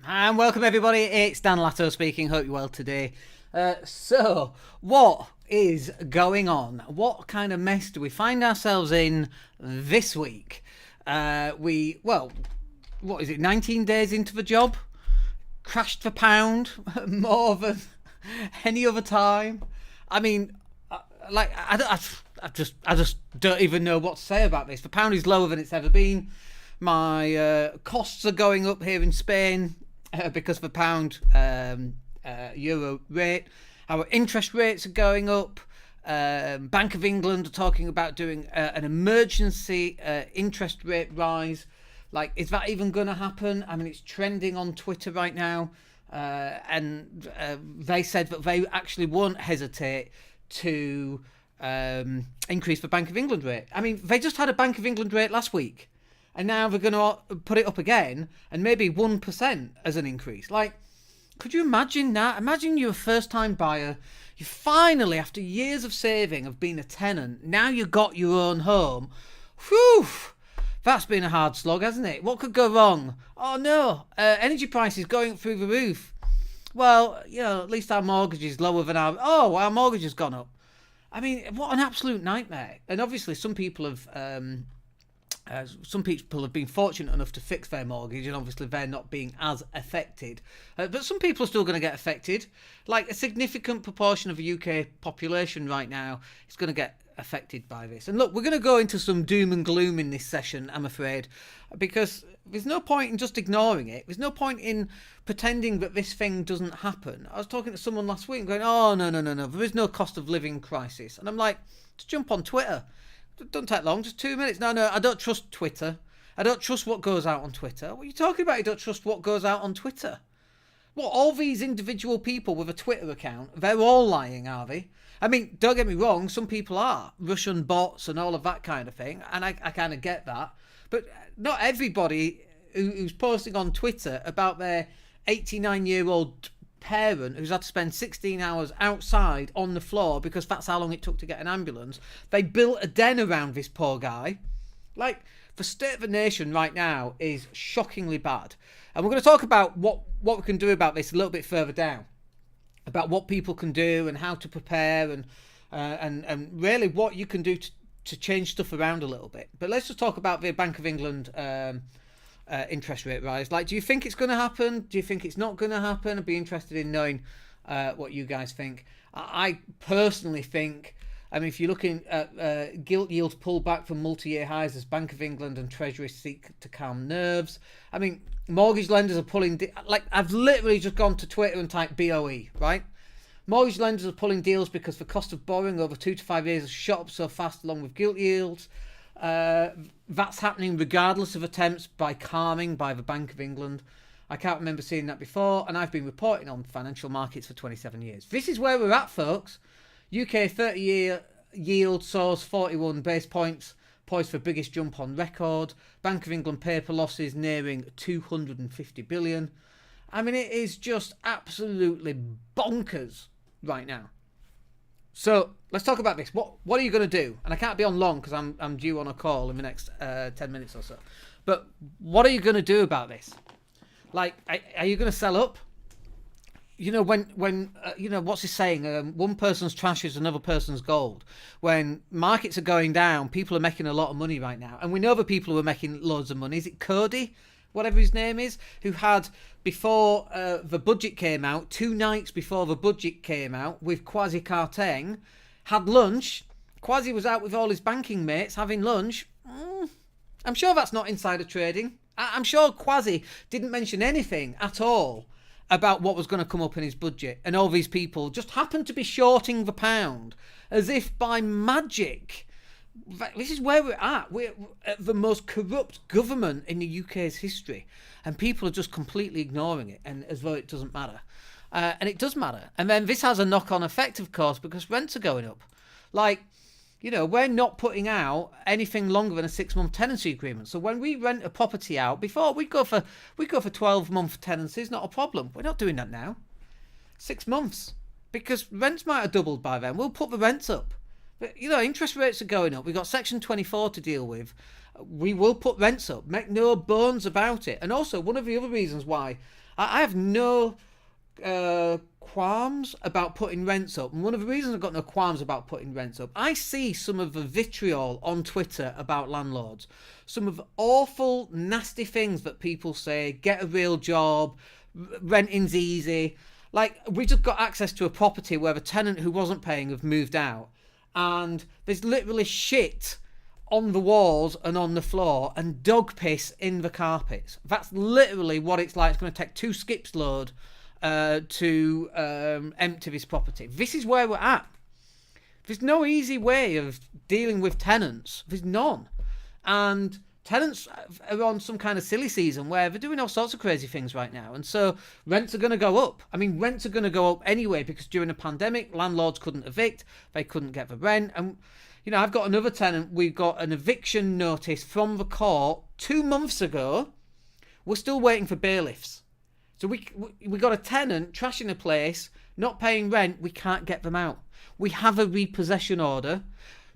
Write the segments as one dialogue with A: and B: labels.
A: And welcome everybody, it's Dan Latto speaking, hope you're well today. So, what is going on? What kind of mess do we find ourselves in this week? What is it, 19 days into the job? Crashed the pound more than any other time. I mean, I just don't even know what to say about this. The pound is lower than it's ever been. My costs are going up here in Spain because of the pound euro rate. Our interest rates are going up. Bank of England are talking about doing an emergency interest rate rise. Like, is that even going to happen? I mean, it's trending on Twitter right now. And they said that they actually won't hesitate to increase the Bank of England rate. I mean, they just had a Bank of England rate last week. And now they're going to put it up again and maybe 1% as an increase. Like, could you imagine that? Imagine you're a first-time buyer. You finally, after years of saving, have been a tenant. Now you got your own home. Whew! That's been a hard slog, hasn't it? What could go wrong? Oh, no. Energy prices going through the roof. Well, you know, at least our mortgage is lower than our mortgage has gone up. I mean, what an absolute nightmare. And obviously some people have been fortunate enough to fix their mortgage, and obviously they're not being as affected. But some people are still going to get affected. Like, a significant proportion of the UK population right now is going to get affected by this. And look, we're going to go into some doom and gloom in this session, I'm afraid, because there's no point in just ignoring it. There's no point in pretending that this thing doesn't happen. I was talking to someone last week and going, oh, no, there is no cost of living crisis. And I'm like, just jump on Twitter. It doesn't take long, just 2 minutes. No, I don't trust Twitter. I don't trust what goes out on Twitter. What are you talking about? You don't trust what goes out on Twitter? What, all these individual people with a Twitter account, they're all lying, are they? I mean, don't get me wrong, some people are. Russian bots and all of that kind of thing, and I kind of get that. But not everybody who's posting on Twitter about their 89-year-old parent who's had to spend 16 hours outside on the floor because that's how long it took to get an ambulance. They built a den around this poor guy. Like, the state of the nation right now is shockingly bad. And we're going to talk about what we can do about this a little bit further down. About what people can do and how to prepare and really what you can do to change stuff around a little bit. But let's just talk about the Bank of England interest rate rise. Like, do you think it's going to happen? Do you think it's not going to happen? I'd be interested in knowing what you guys think. I personally think, I mean, if you're looking at gilt yields pull back from multi-year highs as Bank of England and Treasury seek to calm nerves. I mean, mortgage lenders are pulling, I've literally just gone to Twitter and typed BOE, right? Mortgage lenders are pulling deals because the cost of borrowing over 2 to 5 years has shot up so fast along with gilt yields. That's happening regardless of attempts by calming by the Bank of England. I can't remember seeing that before, and I've been reporting on financial markets for 27 years. This is where we're at, folks. UK 30-year yield soars 41 base points, poised for biggest jump on record. Bank of England paper losses nearing 250 billion. I mean, it is just absolutely bonkers right now. So let's talk about this. What are you going to do? And I can't be on long because I'm due on a call in the next 10 minutes or so. But what are you going to do about this? Like, are you going to sell up? You know, when you know, what's he saying? One person's trash is another person's gold. When markets are going down, people are making a lot of money right now. And we know the people who are making loads of money. Is it Cody? Whatever his name is, who had, before the budget came out, 2 nights before the budget came out, with Kwasi Kwarteng, had lunch. Kwasi was out with all his banking mates having lunch. I'm sure that's not insider trading. I'm sure Kwasi didn't mention anything at all about what was going to come up in his budget, and all these people just happened to be shorting the pound as if by magic. This is where we're at. We're at the most corrupt government in the UK's history, and people are just completely ignoring it, and as though it doesn't matter. And it does matter. And then this has a knock-on effect, of course, because rents are going up. Like, you know, we're not putting out anything longer than a 6-month tenancy agreement. So when we rent a property out, before we go for 12-month tenancies, not a problem. We're not doing that now. 6 months, because rents might have doubled by then. We'll put the rents up. But, interest rates are going up. We've got Section 24 to deal with. We will put rents up. Make no bones about it. And also, one of the other reasons why I have no qualms about putting rents up. And one of the reasons I've got no qualms about putting rents up, I see some of the vitriol on Twitter about landlords. Some of the awful, nasty things that people say, get a real job, renting's easy. Like, we just got access to a property where the tenant who wasn't paying have moved out. And there's literally shit on the walls and on the floor and dog piss in the carpets. That's literally what it's like. It's going to take 2 skips load to empty this property. This is where we're at. There's no easy way of dealing with tenants. There's none. And tenants are on some kind of silly season where they're doing all sorts of crazy things right now. And so rents are going to go up. I mean, rents are going to go up anyway because during the pandemic, landlords couldn't evict. They couldn't get the rent. And, I've got another tenant. We got an eviction notice from the court 2 months ago. We're still waiting for bailiffs. So we got a tenant trashing a place, not paying rent. We can't get them out. We have a repossession order.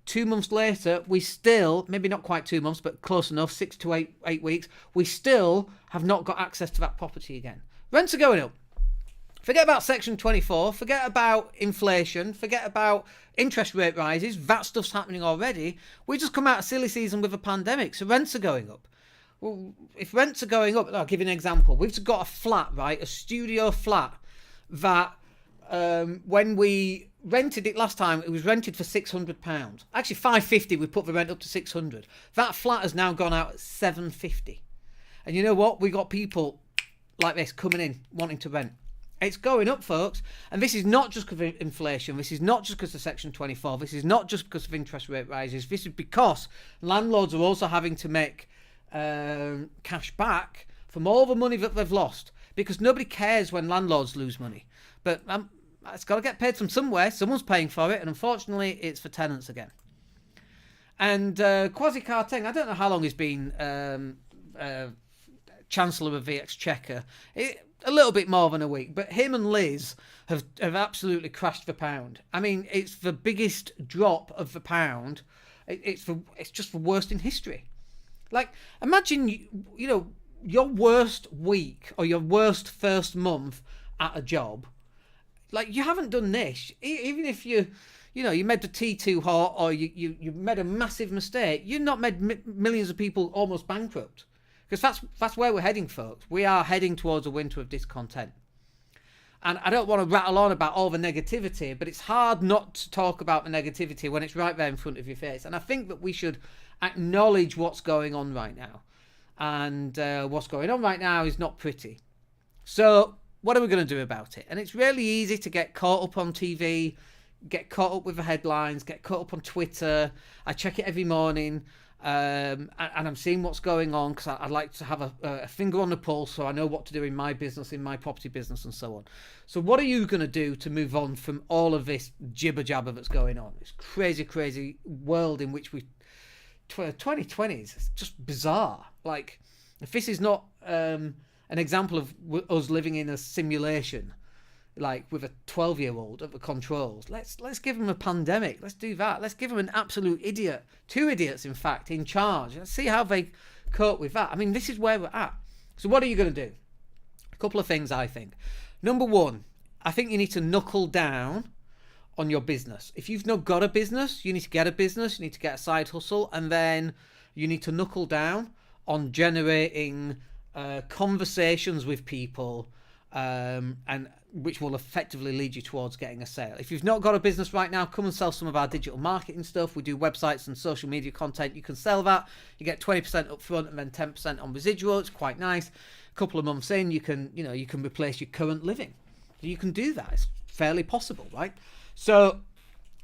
A: 2 months later, we still, maybe not quite 2 months, but close enough, 6 to 8 weeks, we still have not got access to that property again. Rents are going up. Forget about Section 24, forget about inflation, forget about interest rate rises. That stuff's happening already. We just come out of silly season with a pandemic, so rents are going up. Well, if rents are going up, I'll give you an example. We've got a flat, right, a studio flat that when we rented it last time, it was rented for £600. Actually, £550. We put the rent up to £600. That flat has now gone out at £750. And you know what? We got people like this coming in wanting to rent. It's going up, folks. And this is not just because of inflation. This is not just because of Section 24. This is not just because of interest rate rises. This is because landlords are also having to make cash back from all the money that they've lost, because nobody cares when landlords lose money. But it's got to get paid from somewhere. Someone's paying for it, and unfortunately, it's for tenants again. And Kwasi Kwarteng, I don't know how long he's been Chancellor of the Exchequer. A little bit more than a week, but him and Liz have absolutely crashed the pound. I mean, it's the biggest drop of the pound. It's just the worst in history. Like, imagine your worst week or your worst first month at a job. Like, you haven't done this. Even if you made the tea too hot or you made a massive mistake, you've not made millions of people almost bankrupt. Because that's where we're heading, folks. We are heading towards a winter of discontent. And I don't want to rattle on about all the negativity, but it's hard not to talk about the negativity when it's right there in front of your face. And I think that we should acknowledge what's going on right now. And what's going on right now is not pretty. So what are we going to do about it? And it's really easy to get caught up on TV, get caught up with the headlines, get caught up on Twitter. I check it every morning. And I'm seeing what's going on because I'd like to have a finger on the pulse so I know what to do in my business, in my property business and so on. So what are you going to do to move on from all of this jibber jabber that's going on? This crazy, crazy world in which 2020 is just bizarre. Like, if this is not an example of us living in a simulation, like with a 12-year-old at the controls, let's give them a pandemic. Let's do that. Let's give them an absolute idiot, 2 idiots in fact, in charge. Let's see how they cope with that. I mean, this is where we're at. So what are you going to do? A couple of things, I think. Number one, I think you need to knuckle down on your business. If you've not got a business, you need to get a business. You need to get a side hustle, and then you need to knuckle down on generating conversations with people, and which will effectively lead you towards getting a sale. If you've not got a business right now, come and sell some of our digital marketing stuff. We do websites and social media content. You can sell that. You get 20% up front and then 10% on residual. It's quite nice. A couple of months in, you can replace your current living. You can do that. It's fairly possible, right? So,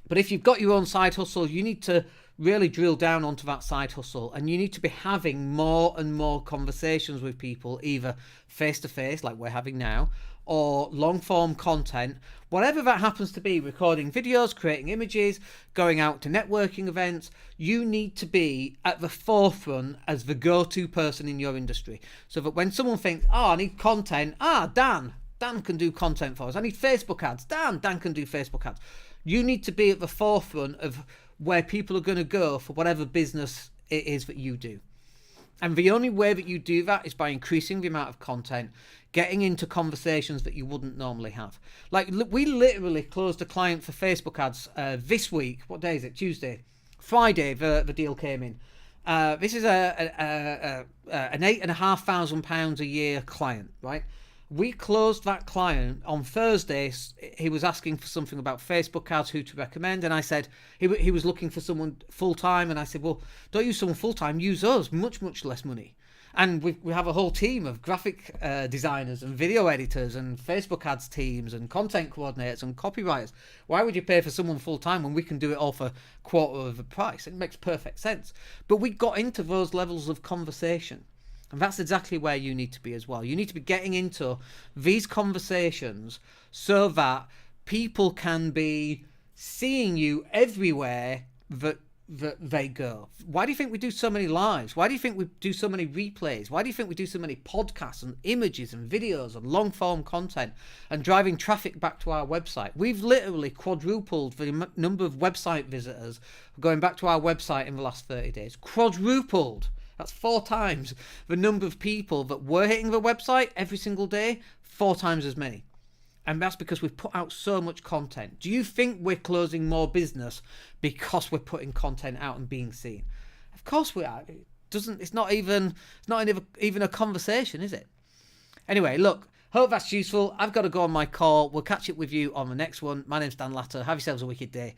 A: but if you've got your own side hustle, you need to really drill down onto that side hustle, and you need to be having more and more conversations with people, either face to face like we're having now, or long form content, whatever that happens to be, recording videos, creating images, going out to networking events. You need to be at the forefront as the go-to person in your industry, so that when someone thinks, oh, I need content, Dan can do content for us. I need Facebook ads, Dan can do Facebook ads. You need to be at the forefront of where people are going to go for whatever business it is that you do. And the only way that you do that is by increasing the amount of content, getting into conversations that you wouldn't normally have. Like, we literally closed a client for Facebook ads this week. What day is it? Tuesday. Friday, the deal came in. This is an £8,500 a year client, right? We closed that client on Thursday. He was asking for something about Facebook ads, who to recommend, and I said he was looking for someone full-time, and I said, well, don't use someone full-time, use us, much less money. And we have a whole team of graphic designers and video editors and Facebook ads teams and content coordinators and copywriters. Why would you pay for someone full-time when we can do it all for a quarter of the price? It makes perfect sense. But we got into those levels of conversation. And that's exactly where you need to be as well. You need to be getting into these conversations so that people can be seeing you everywhere that they go. Why do you think we do so many lives? Why do you think we do so many replays? Why do you think we do so many podcasts and images and videos and long form content and driving traffic back to our website? We've literally quadrupled the number of website visitors going back to our website in the last 30 days. Quadrupled. That's 4 times the number of people that were hitting the website every single day, 4 times as many. And that's because we've put out so much content. Do you think we're closing more business because we're putting content out and being seen? Of course we are. It's not even a conversation, is it? Anyway, look, hope that's useful. I've got to go on my call. We'll catch up with you on the next one. My name's Dan Latter. Have yourselves a wicked day.